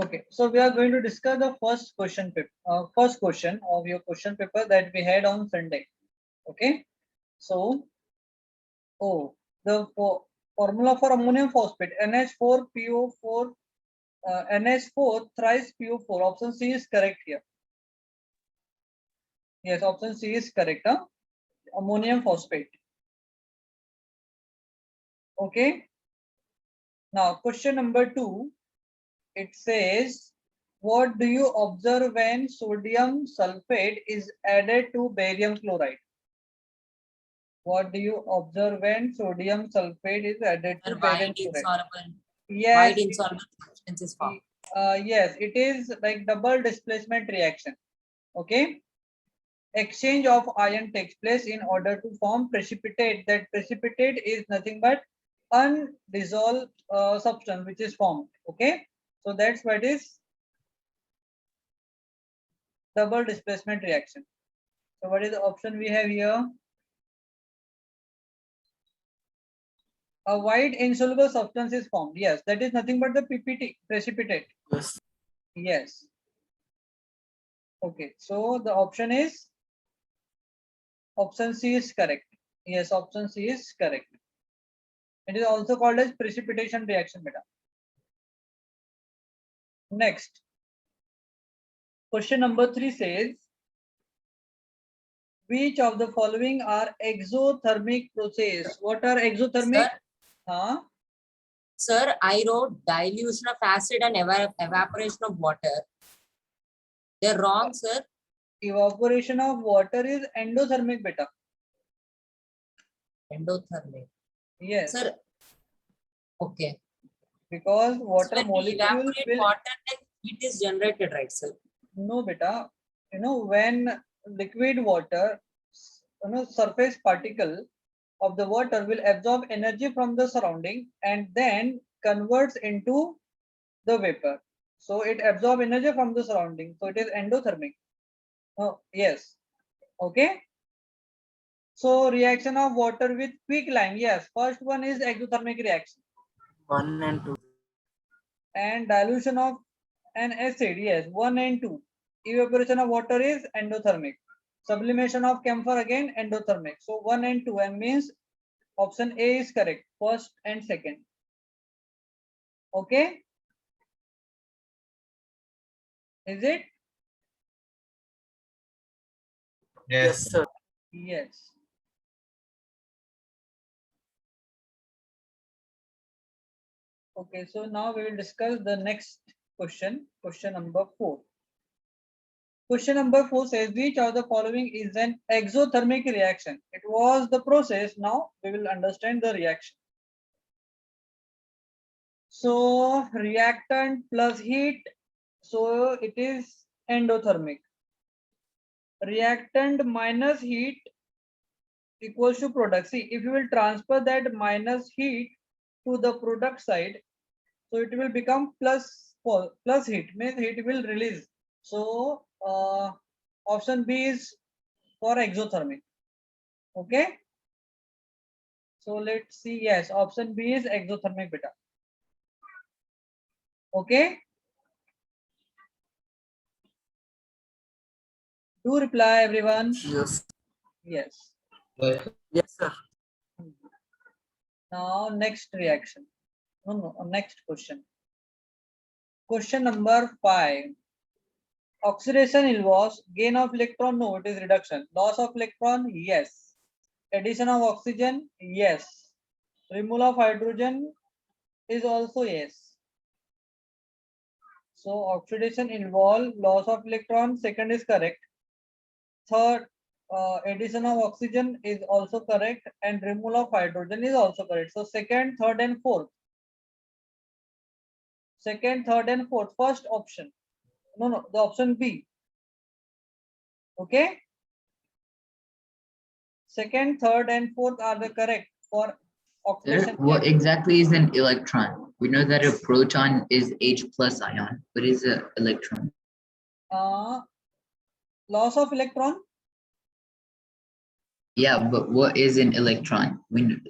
Okay, so we are going to discuss the first question of your question paper that we had on Sunday. Okay, so the formula for ammonium phosphate NH4PO4 NH4 thrice PO4. Option C is correct here. Yes, option C is correct. Ammonium phosphate. Okay. Now question number 2. It says, what do you observe when sodium sulfate is added to barium chloride? What do you observe when sodium sulfate is added to barium chloride? Yes, Wide insoluble substance is formed. yes, it is like double displacement reaction. Okay. Exchange of ion takes place in order to form precipitate. That precipitate is nothing but undissolved substance which is formed. Okay. So that's what is double displacement reaction. So what is the option we have here? A white insoluble substance is formed. Yes, that is nothing but the PPT, precipitate. Yes. Yes. Okay, so the option is option C is correct. Yes, option C is correct. It is also called as precipitation reaction, beta. Next, question number 3 says, which of the following are exothermic process? What are exothermic? Sir, I wrote dilution of acid and evaporation of water. They're wrong, sir. Evaporation of water is endothermic, beta. Endothermic. Yes. Sir, okay. Because water So when we molecule evaporate will... water, then heat is generated, right, sir? No, beta. You know, when liquid water, surface particle of the water will absorb energy from the surrounding and then converts into the vapor. So it absorbs energy from the surrounding. So it is endothermic. Oh, yes. Okay. So reaction of water with quicklime. Yes. First one is exothermic reaction. 1 and 2. And dilution of an acid. Yes. 1 and 2. Evaporation of water is endothermic. Sublimation of camphor again endothermic. So 1 and 2 and means option A is correct. First and second. Okay. Is it? Yes, sir. Yes. Okay, so now we will discuss the next question, question number 4. Question number 4 says, which of the following is an exothermic reaction? It was the process. Now we will understand the reaction. So reactant plus heat, so it is endothermic. Reactant minus heat equals to product. See, if you will transfer that minus heat to the product side, so it will become plus heat, means heat will release. So option B is for exothermic. Okay. So let's see. Yes, option B is exothermic, beta. Okay. Do reply, everyone. Yes. Yes. Yes, sir. Now next reaction. No, next question. Question number 5. Oxidation involves gain of electron. No, it is reduction. Loss of electron. Yes. Addition of oxygen. Yes. Removal of hydrogen is also yes. So oxidation involve loss of electron. Second is correct. Third, addition of oxygen is also correct, and removal of hydrogen is also correct. So second, third, and fourth. Second, third, and fourth. First option. No, the option B. Okay. Second, third, and fourth are the correct for oxidation. What exactly is an electron? We know that a proton is H plus ion. What is an electron? Loss of electron. Yeah, but what is an electron?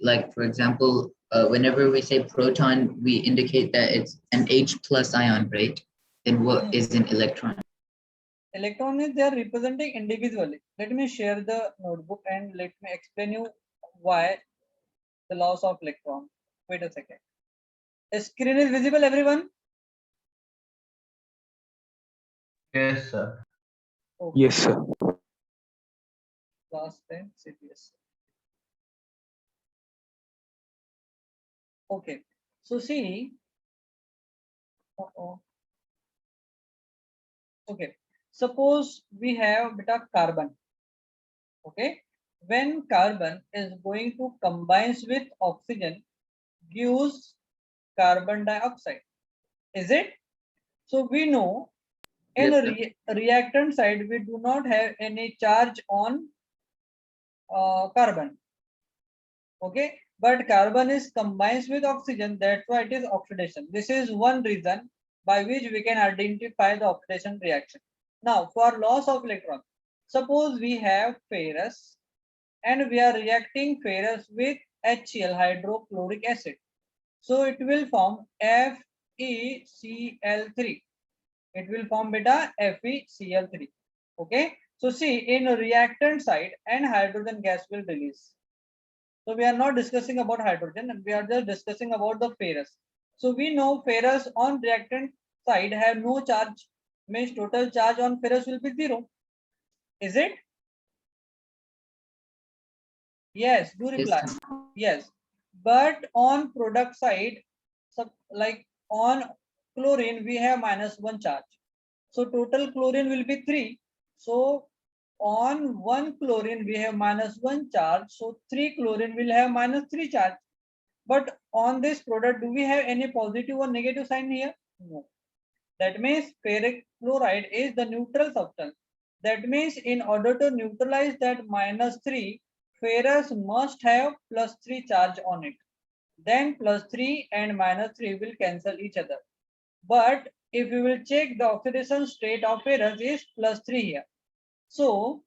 Like, for example, whenever we say proton, we indicate that it's an H plus ion, right? Then what is an electron? Electron is they are representing individually. Let me share the notebook and let me explain you why the loss of electron. Wait a second. The screen is visible, everyone? Yes, sir. Okay. Yes, sir. Last time CPS. Okay. So see. Uh-oh. Okay. Suppose we have bit of carbon. Okay. When carbon is going to combines with oxygen, gives carbon dioxide. Is it? So we know in Yes, a sir. reactant side, we do not have any charge on carbon. Okay, but carbon is combines with oxygen, that's why it is oxidation. This is one reason by which we can identify the oxidation reaction. Now for loss of electron, suppose we have ferrous and we are reacting ferrous with HCl, hydrochloric acid. So it will form FeCl3. It will form beta FeCl3. Okay, so see in reactant side and hydrogen gas will release. So we are not discussing about hydrogen and we are just discussing about the ferrous. So we know ferrous on reactant side have no charge, means total charge on ferrous will be 0. Is it? Yes, do Yes, reply. sir. Yes, but on product side, like on chlorine, we have -1 charge. So total chlorine will be 3. So on 1 chlorine, we have -1 charge. So 3 chlorine will have -3 charge. But on this product, do we have any positive or negative sign here? No. That means ferric chloride is the neutral substance. That means in order to neutralize that -3, ferrous must have +3 charge on it. Then +3 and -3 will cancel each other. But if we will check the oxidation state of ferrous is +3 here. So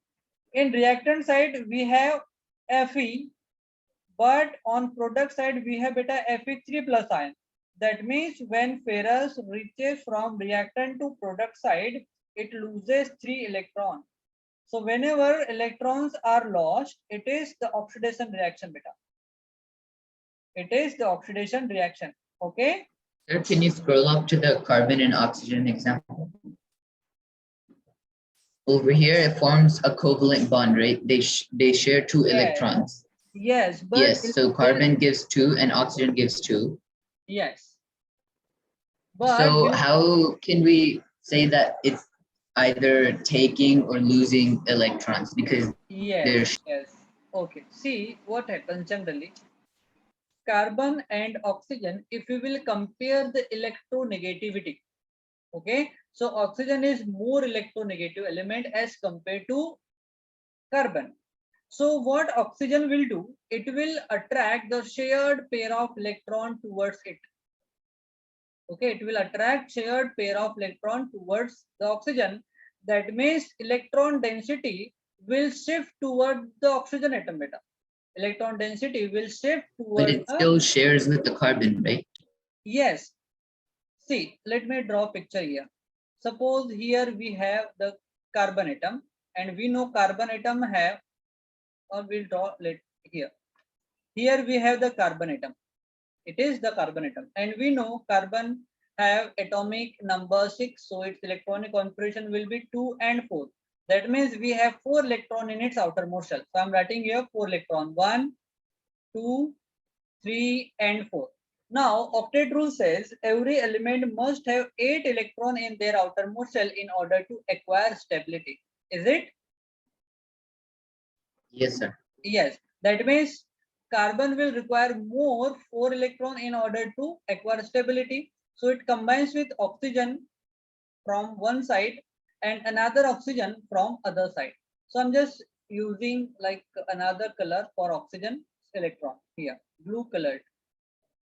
in reactant side we have Fe, but on product side we have beta Fe3 plus ion. That means when ferrous reaches from reactant to product side, it loses 3 electrons. So whenever electrons are lost, it is the oxidation reaction beta. It is the oxidation reaction. Okay. Sir, can you scroll up to the carbon and oxygen example? Over here, it forms a covalent bond, right? They share 2 Yes. electrons. Yes, but Yes, so carbon gives 2 and oxygen gives 2. yes. But So how can we say that it's either taking or losing electrons? Because yes, yes. Okay. See what happens generally. Carbon and oxygen, if we will compare the electronegativity, okay, so oxygen is more electronegative element as compared to carbon. So what oxygen will do, it will attract the shared pair of electron towards it. Okay, it will attract shared pair of electron towards the oxygen. That means electron density will shift toward the oxygen atom beta. Electron density will shift but towards it still shares with the carbon, right? yes. See, let me draw a picture here. Suppose here we have the carbon atom and we know carbon atom have, or we'll draw here. Here we have the carbon atom. It is the carbon atom and we know carbon have atomic number 6. So its electronic configuration will be 2 and 4. That means we have 4 electron in its outermost shell. So I'm writing here 4 electron, 1, 2, 3 and 4. Now octet rule says every element must have 8 electron in their outermost shell in order to acquire stability. Is it? Yes, sir. Yes. That means carbon will require more 4 electron in order to acquire stability. So it combines with oxygen from one side and another oxygen from other side. So I'm just using like another color for oxygen electron here, blue colored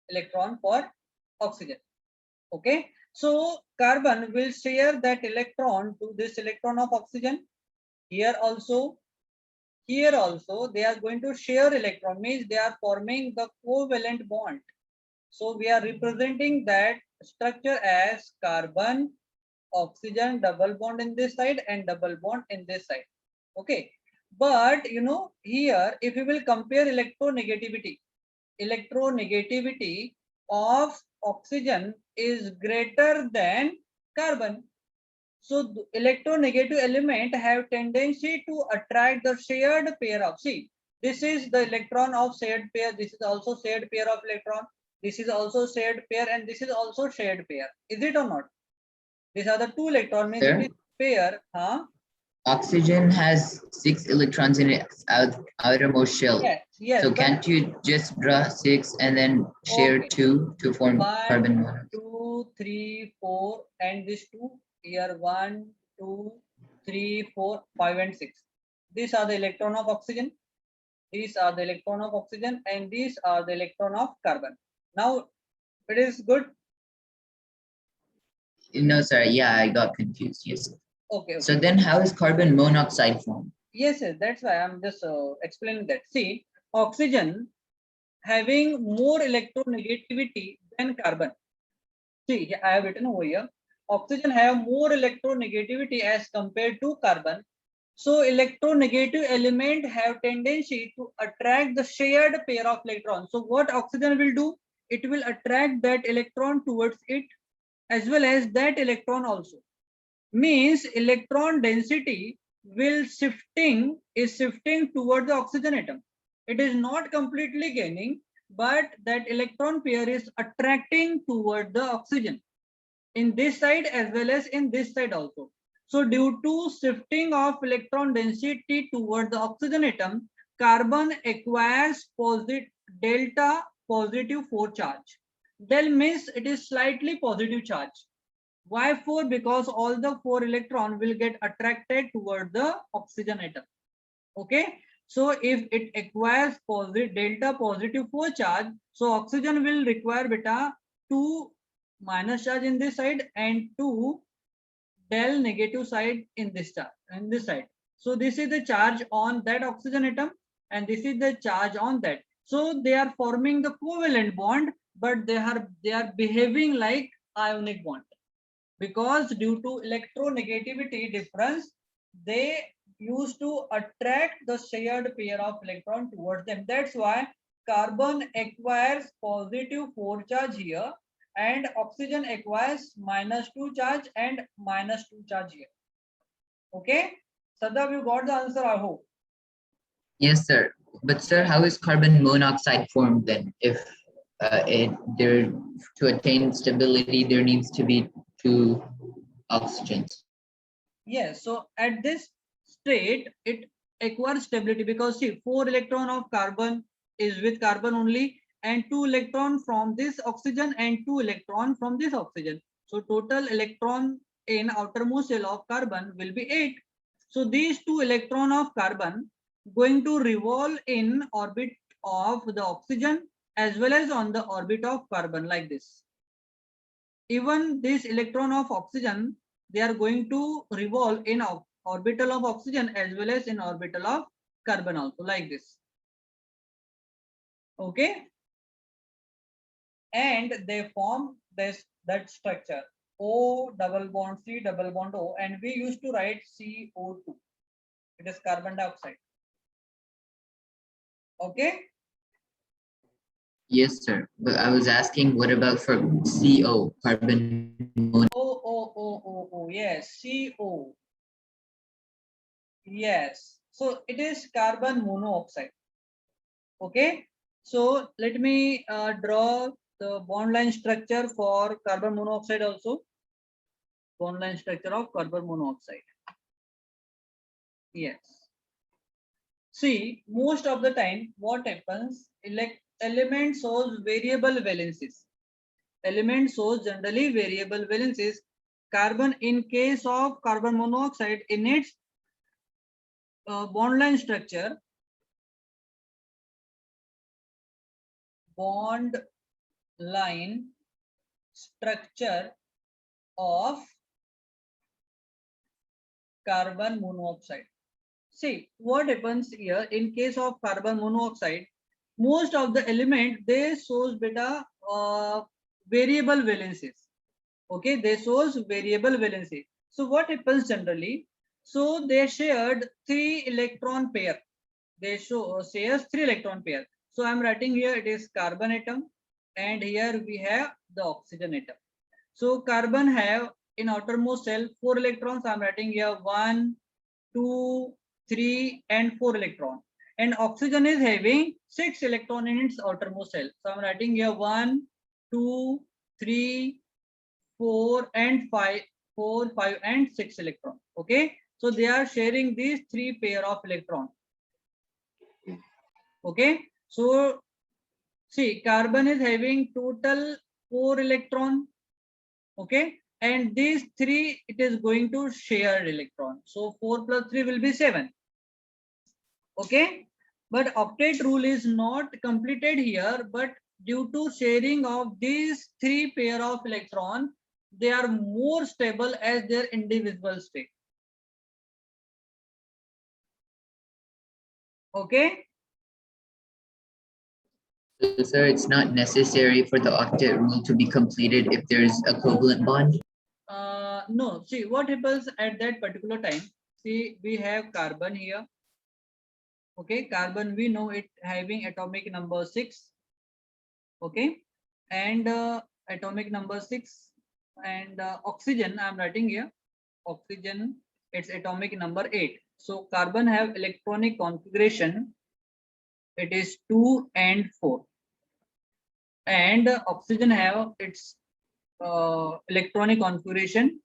electron for oxygen. Okay, so carbon will share that electron to this electron of oxygen. Here also they are going to share electron, means they are forming the covalent bond. So we are representing that structure as carbon oxygen double bond in this side and double bond in this side. Okay, but you know, here if you will compare electronegativity of oxygen is greater than carbon. So the electronegative element have tendency to attract the shared pair of, see, this is the electron of shared pair, this is also shared pair of electron, this is also shared pair, and this is also shared pair. Is it or not? These are the two electron, means Sir? it is pair, huh? Oxygen has 6 electrons in its outermost shell. Yes, yes. So but can't you just draw 6 and then share Okay. 2 to form 1, carbon monoxide? 2, 3, 4, and this 2 here 1, 2, 3, 4, 5, and 6. These are the electron of oxygen. These are the electron of oxygen, and these are the electron of carbon. Now it is good. No, sir. Yeah, I got confused. Yes. Okay. So then how is carbon monoxide formed? Yes, that's why I'm just explaining that. See, oxygen having more electronegativity than carbon. See, I have written over here. Oxygen have more electronegativity as compared to carbon. So electronegative element have tendency to attract the shared pair of electrons. So what oxygen will do? It will attract that electron towards it as well as that electron also. Means electron density is shifting toward the oxygen atom. It is not completely gaining, but that electron pair is attracting toward the oxygen in this side as well as in this side also. So due to shifting of electron density toward the oxygen atom, carbon acquires delta positive 4 charge. Del means it is slightly positive charge. Why 4? Because all the 4 electron will get attracted toward the oxygen atom. Okay. So if it acquires delta positive 4 charge, so oxygen will require beta 2 minus charge in this side and 2 del negative side in this side. So this is the charge on that oxygen atom and this is the charge on that. So they are forming the covalent bond, but they are behaving like ionic bond, because due to electronegativity difference, they used to attract the shared pair of electron towards them. That's why carbon acquires positive 4 charge here and oxygen acquires -2 charge and -2 charge here. Okay, Sadaf, you got the answer, I hope. Yes, sir. But sir, how is carbon monoxide formed then? If to attain stability, there needs to be 2 oxygens. Yes, so at this state, it acquires stability because see, 4 electron of carbon is with carbon only and 2 electron from this oxygen and 2 electron from this oxygen. So total electron in outermost shell of carbon will be 8. So these 2 electron of carbon going to revolve in orbit of the oxygen as well as on the orbit of carbon like this. Even this electron of oxygen, they are going to revolve in orbital of oxygen as well as in orbital of carbon also like this. Okay, and they form that structure O double bond C double bond O, and we used to write CO2. It is carbon dioxide. Okay. Yes, sir. But I was asking, what about for CO, carbon monoxide? Oh, yes, CO. Yes, so it is carbon monoxide. Okay, so let me draw the bond line structure for carbon monoxide also. Bond line structure of carbon monoxide. Yes. See, most of the time, what happens? Element shows variable valences. Element shows generally variable valences. Carbon, in case of carbon monoxide, in its bond line structure, bond line structure of carbon monoxide. See, what happens here in case of carbon monoxide, most of the element they shows beta variable valences. Okay, they shows variable valency. So what happens generally? So they shared 3 electron pair. They shares 3 electron pair. So I'm writing here it is carbon atom, and here we have the oxygen atom. So carbon have in outermost shell 4 electrons. I'm writing here 1, 2, 3, and 4 electron. And oxygen is having 6 electron in its outermost shell. So I'm writing here 1, 2, 3, 4, and 5, 4, 5, and 6 electron. Okay, so they are sharing these 3 pair of electron. Okay, so see, carbon is having total 4 electron. Okay, and these 3 it is going to share electron. So 4 plus 3 will be 7. Okay, but octet rule is not completed here, but due to sharing of these 3 pair of electron, they are more stable as their indivisible state. Okay, So, sir, it's not necessary for the octet rule to be completed if there's a covalent bond. no, see what happens at that particular time. See, we have carbon here. Okay, carbon, we know it having atomic number 6. Okay, and atomic number 6, and oxygen I'm writing here, oxygen, its atomic number 8. So carbon have electronic configuration, it is 2 and 4, and oxygen have its electronic configuration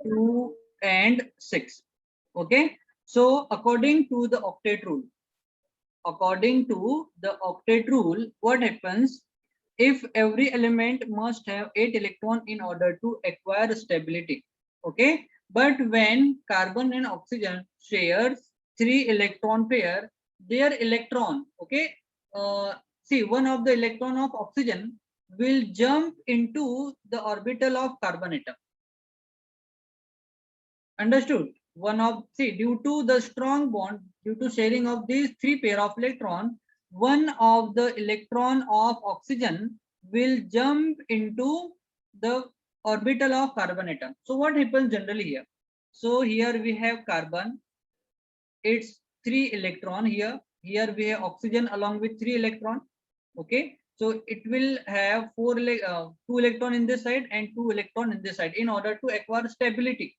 2 and 6. Okay, so according to the octet rule, what happens if every element must have 8 electron in order to acquire stability? Okay, but when carbon and oxygen shares 3 electron pair, their electron, okay, see, one of the electron of oxygen will jump into the orbital of carbon atom. Understood? One of, see, due to the strong bond, due to sharing of these 3 pair of electron, one of the electron of oxygen will jump into the orbital of carbon atom. So what happens generally here? So here we have carbon, it's 3 electron here. Here we have oxygen along with 3 electron. Okay, so it will have 2 electron in this side and 2 electron in this side in order to acquire stability.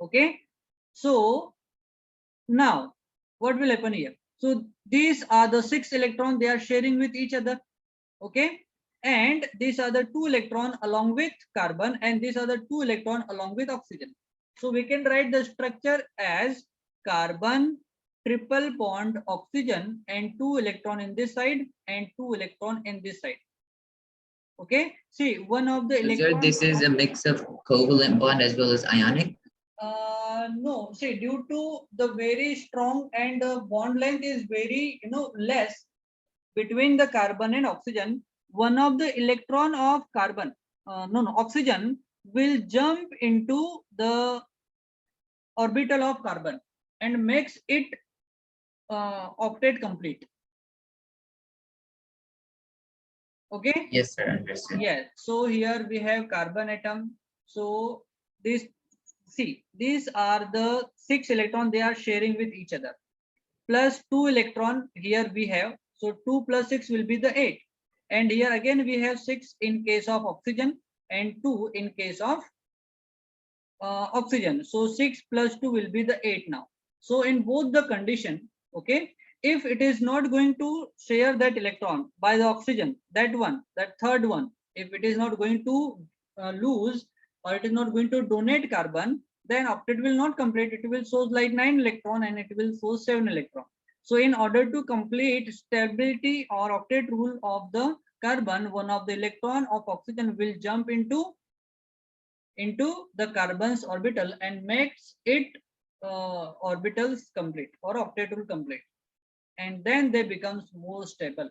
Okay, so now what will happen here? So these are the 6 electrons they are sharing with each other. Okay, and these are the 2 electron along with carbon, and these are the 2 electron along with oxygen. So we can write the structure as carbon triple bond oxygen and 2 electron in this side and 2 electron in this side. Okay, see, one of the So, sir, electrons, this is a mix of covalent bond as well as ionic. no, see, due to the very strong and the bond length is very, less between the carbon and oxygen, one of the electron of carbon, oxygen will jump into the orbital of carbon and makes it octet complete. Okay. Yes, sir, understood. Yes. So here we have carbon atom. So this, see, these are the 6 electron they are sharing with each other. Plus 2 electron here we have. So 2 plus 6 will be the 8. And here again we have 6 in case of oxygen and 2 in case of oxygen. So 6 plus 2 will be the 8 now. So in both the condition, okay, if it is not going to share that electron by the oxygen, that third one, if it is not going to lose, or it is not going to donate carbon, then octet will not complete. It will show like 9 electron and it will show 7 electron. So in order to complete stability or octet rule of the carbon, one of the electron of oxygen will jump into the carbon's orbital and makes it orbitals complete or octet rule complete, and then they becomes more stable.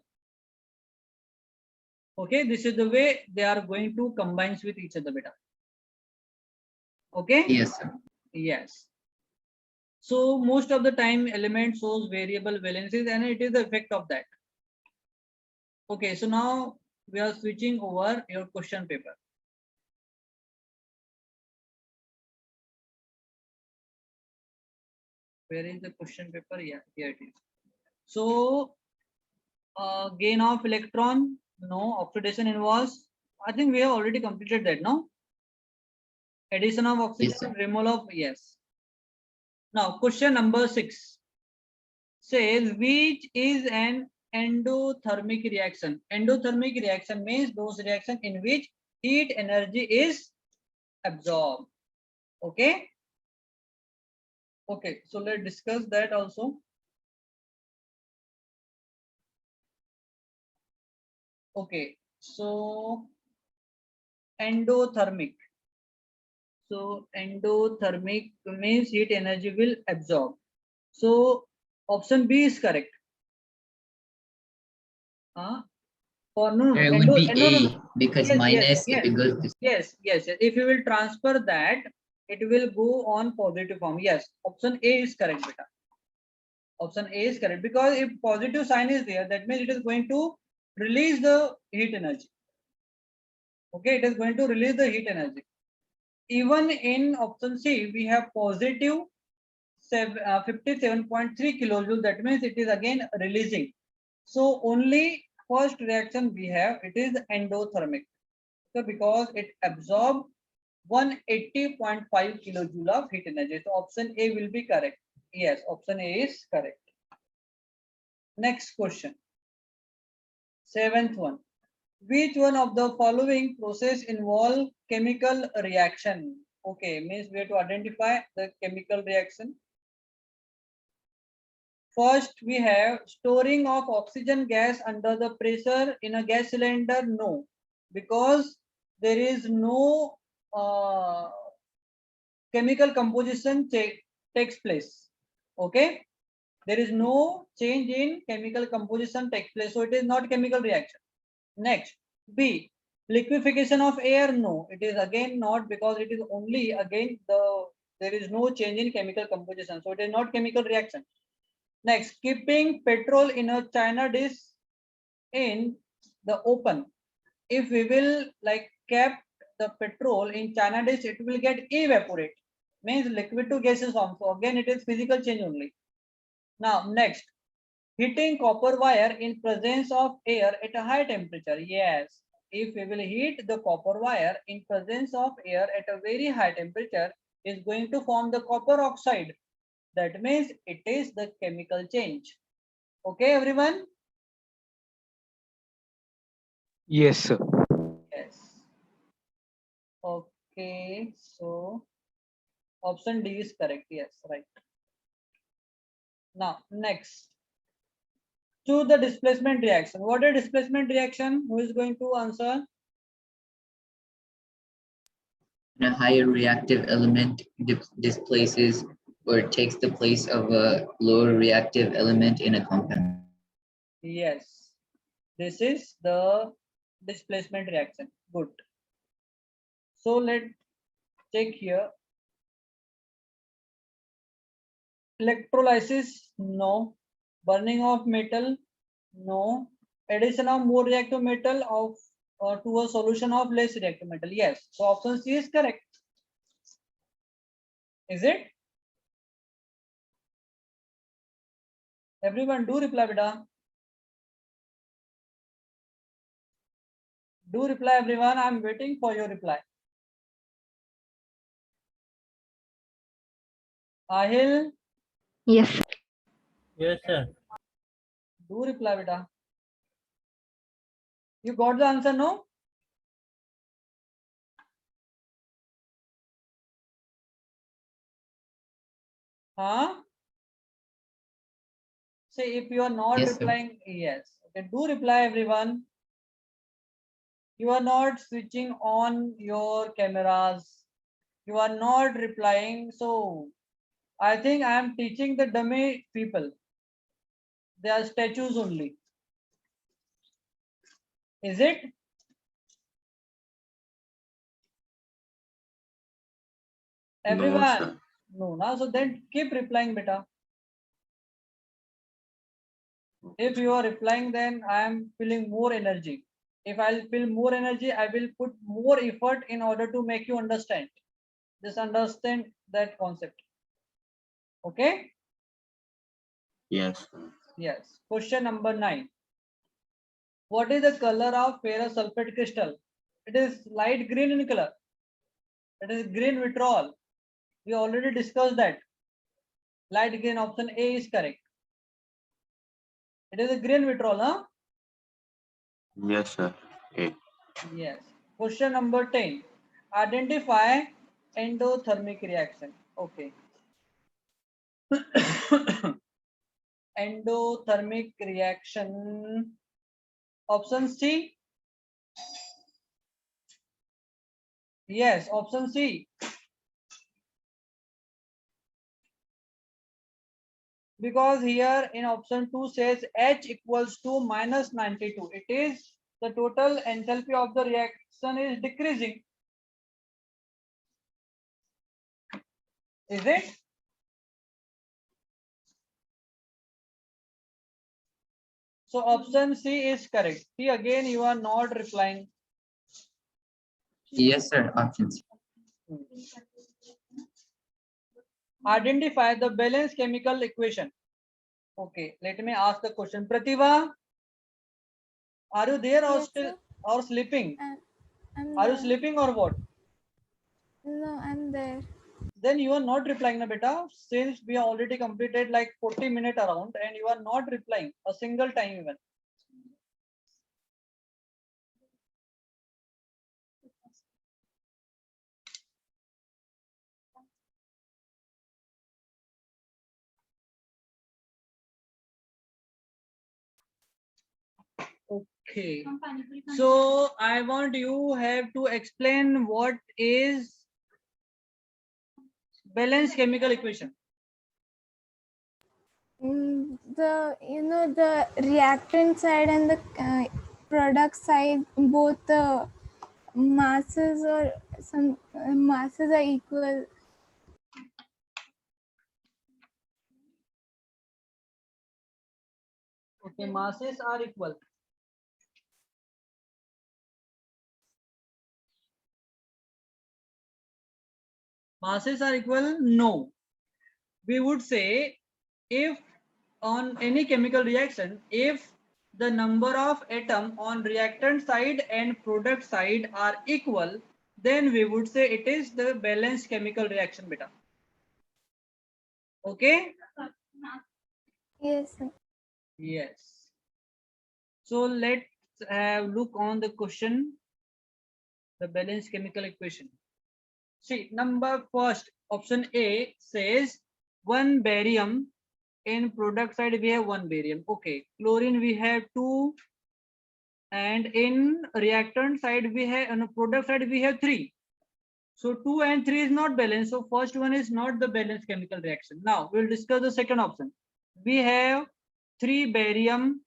Okay, this is the way they are going to combine with each other, beta. Okay. Yes, sir. Yes. So most of the time element shows variable valencies, and it is the effect of that. Okay, so now we are switching over your question paper. Where is the question paper? Yeah, here it is. So, gain of electron, no. Oxidation involves, I think we have already completed that, no? Addition of oxygen, sir. removal of, yes. Now, question number 6 says, which is an endothermic reaction? Endothermic reaction means those reactions in which heat energy is absorbed. Okay. Okay, so let's discuss that also. Okay, so endothermic. So endothermic means heat energy will absorb. So option B is correct. Or no, It would be no, no, no. A because Yes, minus if yes, it goes to yes, yes, yes. If you will transfer that, it will go on positive form. Yes, option A is correct, beta. Option A is correct because if positive sign is there, that means it is going to release the heat energy. Okay, it is going to release the heat energy. Even in option C, we have positive 57.3 kilojoule. That means it is again releasing. So only first reaction we have, it is endothermic. So because it absorbs 180.5 kilojoule of heat energy. So option A will be correct. Yes, option A is correct. Next question. 7th one. Which one of the following process involve chemical reaction? Okay, means we have to identify the chemical reaction. First, we have storing of oxygen gas under the pressure in a gas cylinder. No, because there is no chemical composition takes place. Okay, there is no change in chemical composition takes place, so it is not chemical reaction. Next, B, liquefaction of air. No, it is again not, because it is only again there is no change in chemical composition, so it is not chemical reaction. Next, keeping petrol in a china dish in the open. If we will like kept the petrol in china dish, it will get evaporate, means liquid to gaseous form. So again, it is physical change only. Now next, heating copper wire in presence of air at a high temperature. Yes, if we will heat the copper wire in presence of air at a very high temperature, is going to form the copper oxide. That means it is the chemical change. Okay, everyone? Yes, sir. Yes. Okay, so option D is correct. Yes, right. Now, next. Choose the displacement reaction. What is displacement reaction? Who is going to answer? a higher reactive element displaces or takes the place of a lower reactive element in a compound. Yes. This is the displacement reaction. Good. So let's check here. Electrolysis, no. Burning of metal, no. Addition of more reactive metal to a solution of less reactive metal. Yes. So option C is correct. Is it? Everyone do reply, beta. Do reply, everyone. I'm waiting for your reply. Ahil, Yes. Yes, sir. do reply, beta. You got the answer, no? Huh? Say if you are not Yes, sir. replying, yes. Okay, do reply, everyone. You are not switching on your cameras. You are not replying. So I think I am teaching the dummy people. They are statues only. Is it? Everyone. No, now so then keep replying, beta. If you are replying, then I am feeling more energy. If I'll feel more energy, I will put more effort in order to make you understand. Just understand that concept. Okay. Yes. Yes. Question number 9. What is the color of ferrous sulfate crystal? It is light green in color. It is green vitriol. We already discussed that. Light green, option A is correct. It is a green vitriol, huh? Yes, sir. A. Yes. Question number 10. Identify endothermic reaction. Okay. Endothermic reaction. Option C. Yes, option C. Because here in option 2 says H equals to minus 92. It is the total enthalpy of the reaction is decreasing. Is it? So option C is correct. See, again you are not replying. Yes, sir. Options. Identify the balanced chemical equation. Okay, let me ask the question. Pratibha, are you there or Yes, still sir. or sleeping? I'm Are you there. sleeping or what? No, I'm there. Then you are not replying, na beta. Since we already completed like 40 minutes around and you are not replying a single time even. Okay. So I want you have to explain what is balanced chemical equation. The reactant side and the product side, both the masses or some masses are equal. Okay, masses are equal. Masses are equal? No. We would say if on any chemical reaction, if the number of atom on reactant side and product side are equal, then we would say it is the balanced chemical reaction beta. Okay? Yes, sir. Yes. So let's have look on the question, the balanced chemical equation. See, number first, option A says one barium. In product side we have one barium. Okay, chlorine we have two, and in reactant side we have, on product side we have three. So 2 and 3 is not balanced. So first one is not the balanced chemical reaction. Now we'll discuss the second option. We have 3 barium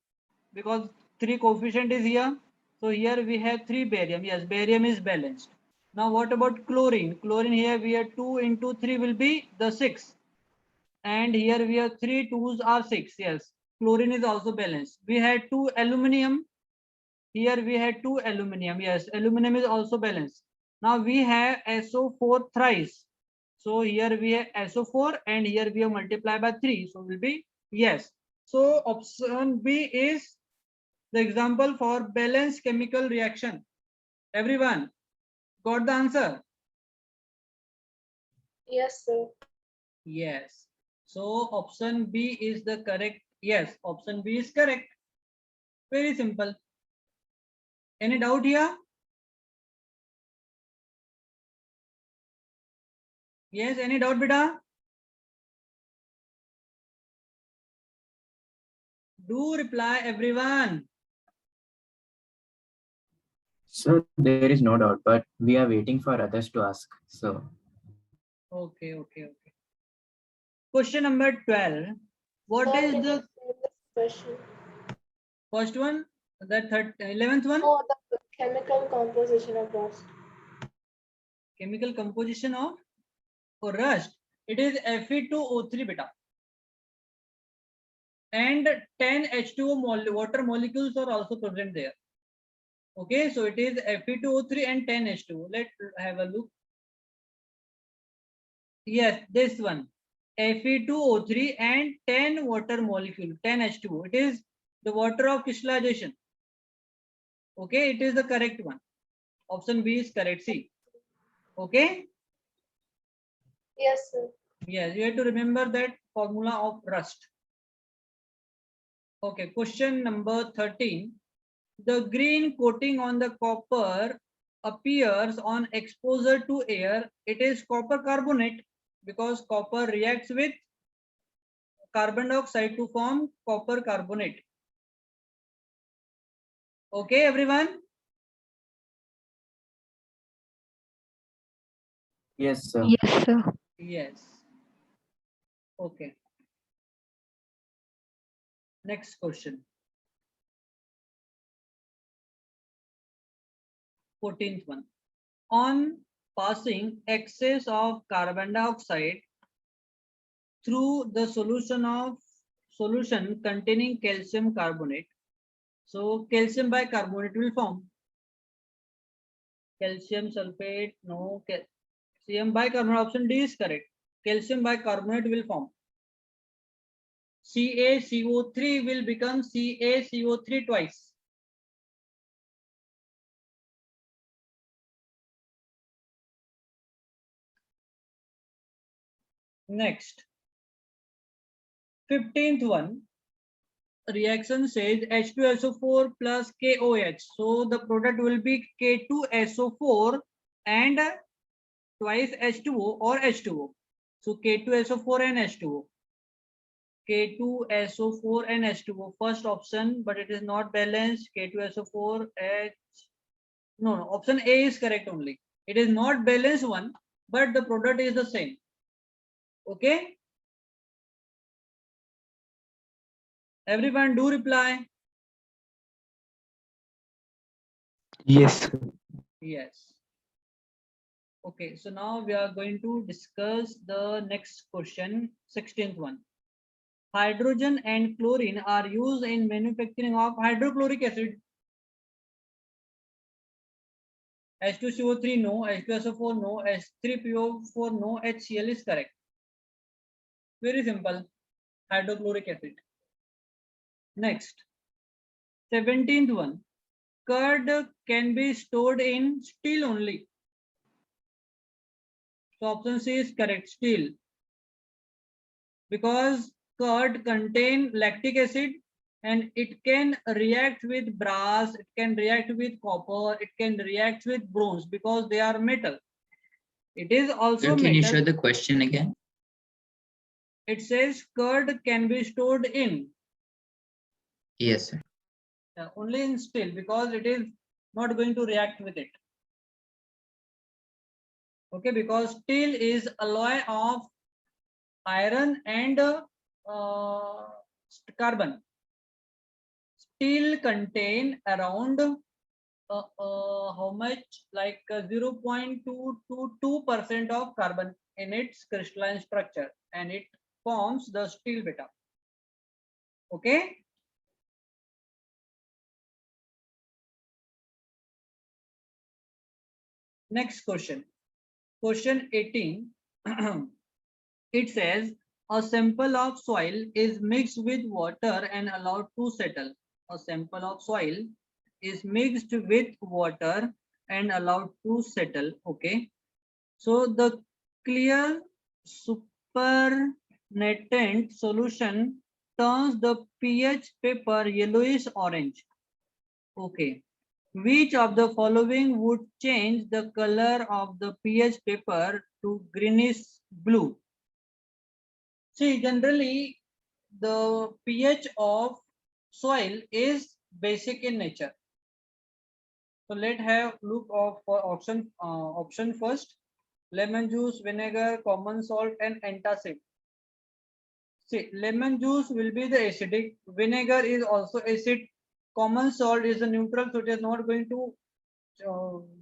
because 3 coefficient is here. So here we have 3 barium. Yes, barium is balanced. Now what about chlorine? Chlorine here we have 2 into 3 will be the 6. And here we have 3 2s are 6. Yes, chlorine is also balanced. We had 2 aluminum. Here we had 2 aluminum. Yes, aluminum is also balanced. Now we have SO4 thrice. So here we have SO4 and here we have multiplied by 3. So will be yes. So option B is the example for balanced chemical reaction. Everyone got the answer? Yes, sir. Yes. So option B is the correct. Yes, option B is correct. Very simple. Any doubt here? Yes, any doubt, beta? Do reply, everyone. So there is no doubt, but we are waiting for others to ask. So Okay. Question number 12. What Sir, is can you the explain this question? first one? The 11th one? Oh, the chemical composition of rust. Chemical composition of rust. It is Fe2O3 beta. And 10 H2O water molecules are also present there. Okay, so it is Fe2O3 and 10 H2O. Let's have a look. Yes, this one. Fe2O3 and 10 water molecule, 10 H2O. It is the water of crystallization. Okay, it is the correct one. Option B is correct. C. Okay. Yes, sir. Yes, you have to remember that formula of rust. Okay, question number 13. The green coating on the copper appears on exposure to air. It is copper carbonate because copper reacts with carbon dioxide to form copper carbonate. Okay, everyone? Yes, sir. Yes, sir. Yes. Okay. Next question. 14th one. On passing excess of carbon dioxide through the solution containing calcium carbonate, so calcium bicarbonate will form. Calcium sulfate, no, calcium bicarbonate, option D is correct. Calcium bicarbonate will form. CaCO3 will become CaCO3 twice. Next, 15th one. Reaction says H2SO4 plus KOH. So the product will be K2SO4 and twice H2O or H2O. So K2SO4 and H2O. K2SO4 and H2O. First option, but it is not balanced. K2SO4 H. No, option A is correct only. It is not balanced one, but the product is the same. Okay. Everyone do reply. Yes. Yes. Okay, so now we are going to discuss the next question, 16th one. Hydrogen and chlorine are used in manufacturing of hydrochloric acid. H2CO3 no, H2SO4 no, H3PO4 no, HCl is correct. Very simple, hydrochloric acid. Next, 17th one. Curd can be stored in steel only. So option C is correct, steel. Because curd contain lactic acid and it can react with brass, it can react with copper, it can react with bronze because they are metal. It is also Sir, can you metal. show the question again? It says curd can be stored in Yes, sir. only in steel because it is not going to react with it. Okay, because steel is alloy of iron and carbon. Steel contain around how much, like 0.222% of carbon in its crystalline structure, and it forms the steel beta. Okay. Next question. Question 18. It says a sample of soil is mixed with water and allowed to settle. A sample of soil is mixed with water and allowed to settle. Okay. So the clear supernatant solution turns the pH paper yellowish orange. Okay. Which of the following would change the color of the pH paper to greenish blue? See, generally the pH of soil is basic in nature. So let's have look of for option first. Lemon juice, vinegar, common salt, and antacid. See, lemon juice will be the acidic. Vinegar is also acid. Common salt is a neutral, so it is not going to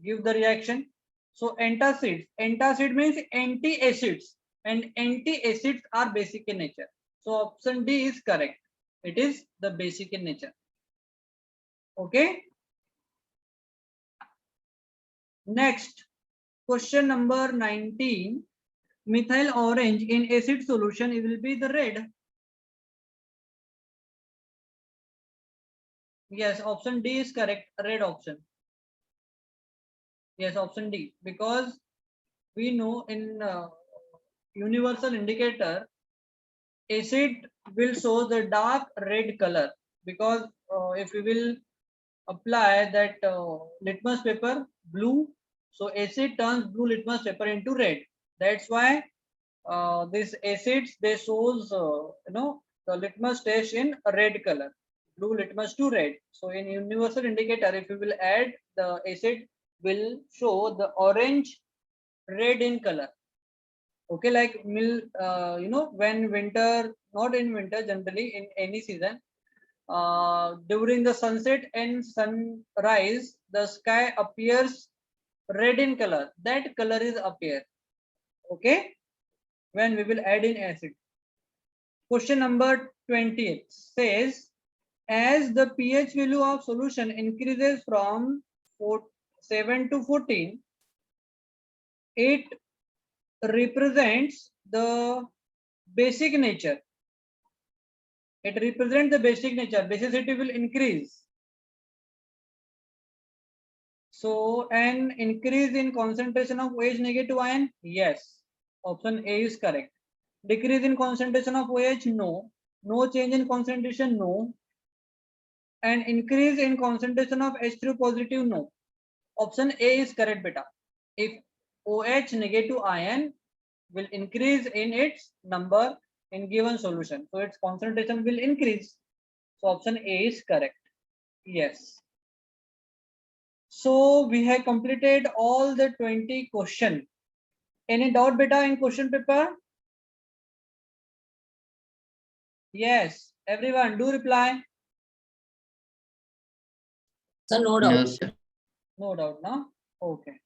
give the reaction. So antacid. Antacid means anti-acids, and anti-acids are basic in nature. So option D is correct. It is the basic in nature. Okay. Next, question number 19. methyl orange in acid solution, it will be the red. Yes, option D is correct, red option. Yes, option D, because we know in universal indicator, acid will show the dark red color, because if we will apply that litmus paper blue, so acid turns blue litmus paper into red. That's why these acids, they shows the litmus test in a red color, blue litmus to red. So in universal indicator, if you will add, the acid will show the orange red in color. Okay, like when winter, not in winter, generally in any season, during the sunset and sunrise, the sky appears red in color. That color is appear. Okay, when we will add in acid. Question number 20 says, as the pH value of solution increases from 7 to 14, it represents the basic nature. It represents the basic nature. Basicity will increase. So an increase in concentration of OH negative ion? Yes. Option A is correct. Decrease in concentration of OH? No. No change in concentration? No. And increase in concentration of H3 positive? No. Option A is correct, beta. If OH negative ion will increase in its number in given solution, so its concentration will increase. So option A is correct. Yes. So we have completed all the 20 question. Any doubt, beta, in question paper? Yes, everyone do reply. So no No, doubt. sir. No doubt, no? Okay.